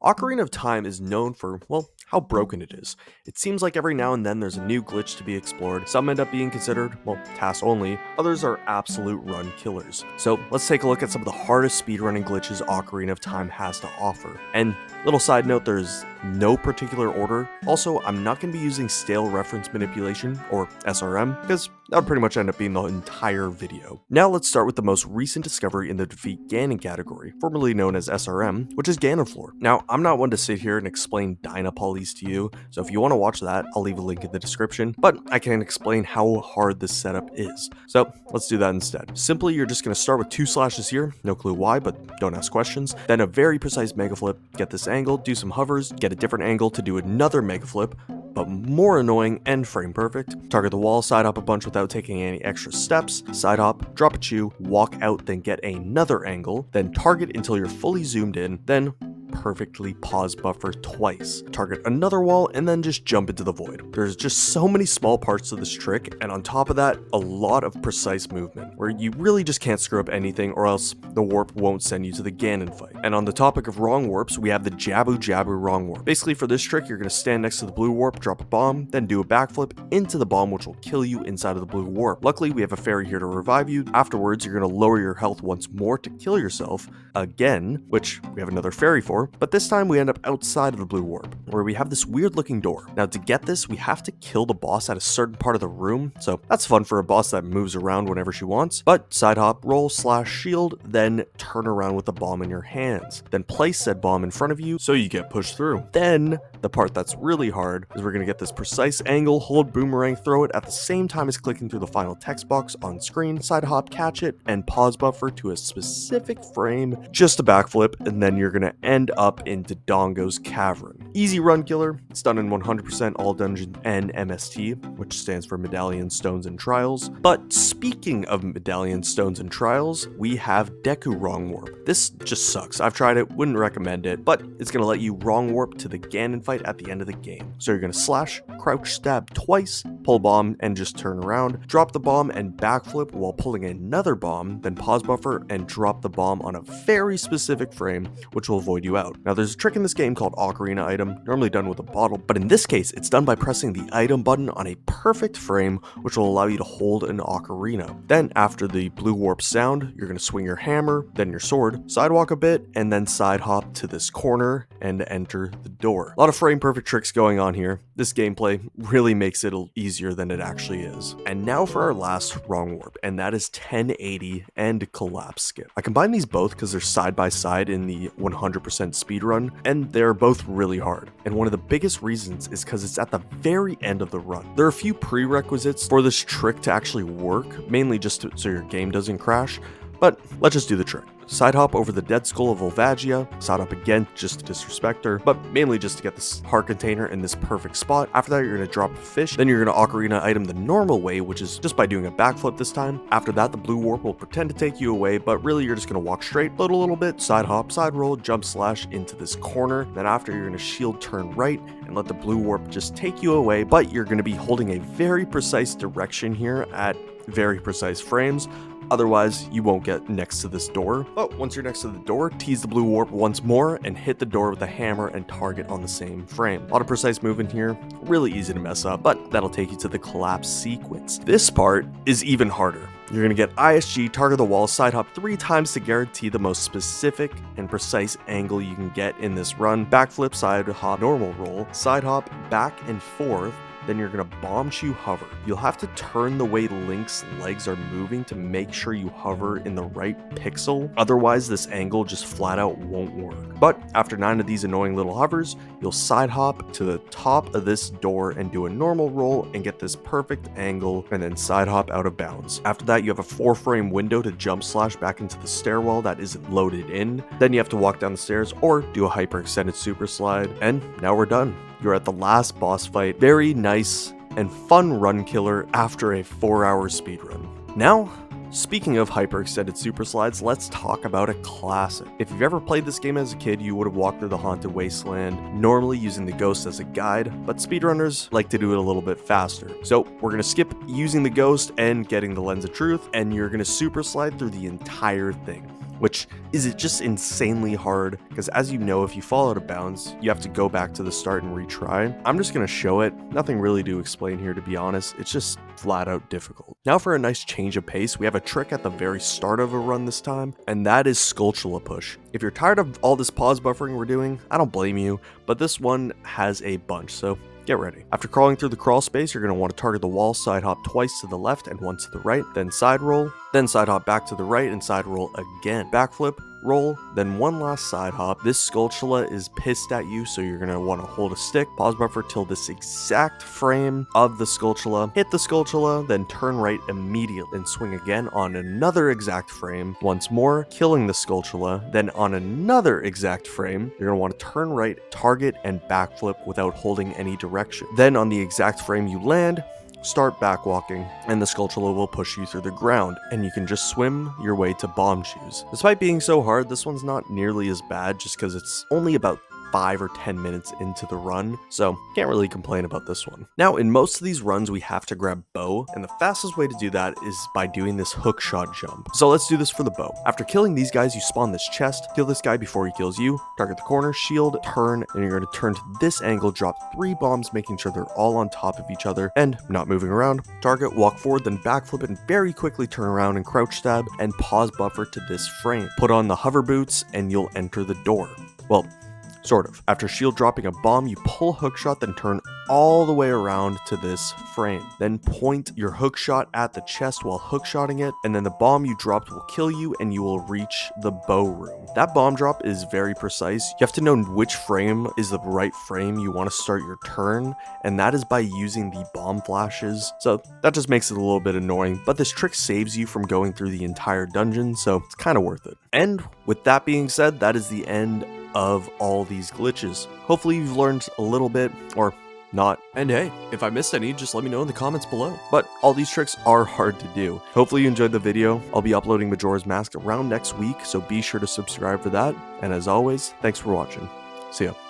Ocarina of Time is known for, well, how broken it is. It seems like every now and then there's a new glitch to be explored. Some end up being considered, well, tasks only, others are absolute run killers. So let's take a look at some of the hardest speedrunning glitches Ocarina of Time has to offer. And little side note, there's no particular order. Also, I'm not going to be using stale reference manipulation, or SRM, because that would pretty much end up being the entire video. Now let's start with the most recent discovery in the Defeat Ganon category, formerly known as SRM, which is Ganon Floor. Now, I'm not one to sit here and explain Dynapolis to you, so if you want to watch that, I'll leave a link in the description, but I can explain how hard this setup is. So let's do that instead. Simply, you're just going to start with 2 slashes here, no clue why, but don't ask questions, then a very precise mega flip, get this angle, do some hovers, get a different angle to do another mega flip, but more annoying and frame perfect. Target the wall, side hop a bunch without taking any extra steps, side hop, drop a chew, walk out, then get another angle, then target until you're fully zoomed in, then perfectly pause buffer twice. Target another wall and then just jump into the void. There's just so many small parts to this trick, and on top of that, a lot of precise movement, where you really just can't screw up anything or else the warp won't send you to the Ganon fight. And on the topic of wrong warps, we have the Jabu Jabu wrong warp. Basically for this trick, you're going to stand next to the blue warp, drop a bomb, then do a backflip into the bomb, which will kill you inside of the blue warp. Luckily, we have a fairy here to revive you. Afterwards, you're going to lower your health once more to kill yourself again, which we have another fairy for, but this time we end up outside of the blue warp, where we have this weird looking door. Now to get this, we have to kill the boss at a certain part of the room, so that's fun for a boss that moves around whenever she wants, but side hop, roll, slash, shield, then turn around with the bomb in your hands. Then place said bomb in front of you so you get pushed through. Then, the part that's really hard is we're going to get this precise angle, hold boomerang, throw it at the same time as clicking through the final text box on screen, side hop, catch it, and pause buffer to a specific frame, just a backflip, and then you're going to end up into Dongo's Cavern. Easy run killer, it's done in 100% all dungeons and MST, which stands for Medallion, Stones, and Trials. But speaking of Medallion, Stones, and Trials, we have Deku Wrong Warp. This just sucks. I've tried it, wouldn't recommend it, but it's going to let you wrong warp to the Ganon fight at the end of the game. So you're going to slash, crouch stab twice, pull bomb, and just turn around, drop the bomb and backflip while pulling another bomb, then pause buffer and drop the bomb on a very specific frame, which will void you out. Now there's a trick in this game called Ocarina Item, normally done with a bottle, but in this case, it's done by pressing the item button on a perfect frame, which will allow you to hold an ocarina. Then after the blue warp sound, you're going to swing your hammer, then your sword, sidewalk a bit, and then side hop to this corner and enter the door. A lot of frame perfect tricks going on here. This gameplay really makes it easier than it actually is. And now for our last wrong warp, and that is 1080 and collapse skip. I combine these both because they're side by side in the 100% speedrun, and they're both really hard. And one of the biggest reasons is because it's at the very end of the run. There are a few prerequisites for this trick to actually work, mainly just so your game doesn't crash, but let's just do the trick. Side hop over the dead skull of Volvagia, side hop again just to disrespect her, but mainly just to get this heart container in this perfect spot. After that, you're going to drop a fish, then you're going to ocarina item the normal way, which is just by doing a backflip this time. After that, the blue warp will pretend to take you away, but really you're just going to walk straight, float a little bit, side hop, side roll, jump slash into this corner. Then after, you're going to shield turn right and let the blue warp just take you away, but you're going to be holding a very precise direction here at very precise frames. Otherwise, you won't get next to this door. But once you're next to the door, tease the blue warp once more and hit the door with a hammer and target on the same frame. A lot of precise movement here, really easy to mess up, but that'll take you to the collapse sequence. This part is even harder. You're going to get ISG, target the wall, side hop 3 times to guarantee the most specific and precise angle you can get in this run. Backflip, side hop, normal roll, side hop, back and forth. Then you're going to bomb chew hover. You'll have to turn the way Link's legs are moving to make sure you hover in the right pixel. Otherwise, this angle just flat out won't work. But after 9 of these annoying little hovers, you'll side hop to the top of this door and do a normal roll and get this perfect angle and then side hop out of bounds. After that, you have a 4-frame window to jump slash back into the stairwell that isn't loaded in. Then you have to walk down the stairs or do a hyper extended super slide. And now we're done. You're at the last boss fight. Very nice and fun run killer after a 4-hour speedrun. Now, speaking of hyper-extended super slides, let's talk about a classic. If you've ever played this game as a kid, you would have walked through the haunted wasteland, normally using the ghost as a guide, but speedrunners like to do it a little bit faster. So we're going to skip using the ghost and getting the lens of truth, and you're going to super slide through the entire thing. which is just insanely hard, because as you know, if you fall out of bounds, you have to go back to the start and retry. I'm just going to show it. Nothing really to explain here, to be honest. It's just flat out difficult. Now for a nice change of pace, we have a trick at the very start of a run this time, and that is Skulltula push. If you're tired of all this pause buffering we're doing, I don't blame you, but this one has a bunch, so get ready. After crawling through the crawl space, you're going to want to target the wall, side hop twice to the left and once to the right, then side roll, then side hop back to the right and side roll again. Backflip, roll, then one last side hop. This Skulltula is pissed at you, so you're going to want to hold a stick, pause buffer till this exact frame of the Skulltula, hit the Skulltula, then turn right immediately, and swing again on another exact frame, once more, killing the Skulltula, then on another exact frame, you're going to want to turn right, target, and backflip without holding any direction. Then on the exact frame you land, start backwalking, and the Skulltula will push you through the ground, and you can just swim your way to bomb shoes. Despite being so hard, this one's not nearly as bad just because it's only about 5 or 10 minutes into the run, so can't really complain about this one. Now, in most of these runs, we have to grab bow, and the fastest way to do that is by doing this hookshot jump. So let's do this for the bow. After killing these guys, you spawn this chest, kill this guy before he kills you, target the corner, shield, turn, and you're going to turn to this angle, drop 3 bombs, making sure they're all on top of each other, and not moving around. Target, walk forward, then backflip, and very quickly turn around and crouch stab, and pause buffer to this frame. Put on the hover boots, and you'll enter the door. Well, sort of. After shield dropping a bomb, you pull hookshot, then turn all the way around to this frame. Then point your hookshot at the chest while hookshotting it, and then the bomb you dropped will kill you and you will reach the bow room. That bomb drop is very precise. You have to know which frame is the right frame you want to start your turn, and that is by using the bomb flashes. So that just makes it a little bit annoying, but this trick saves you from going through the entire dungeon, so it's kind of worth it. And with that being said, that is the end of all these glitches. Hopefully you've learned a little bit, or not. And hey, if I missed any, just let me know in the comments below. But all these tricks are hard to do. Hopefully you enjoyed the video. I'll be uploading Majora's Mask around next week, so be sure to subscribe for that. And as always, thanks for watching. See ya.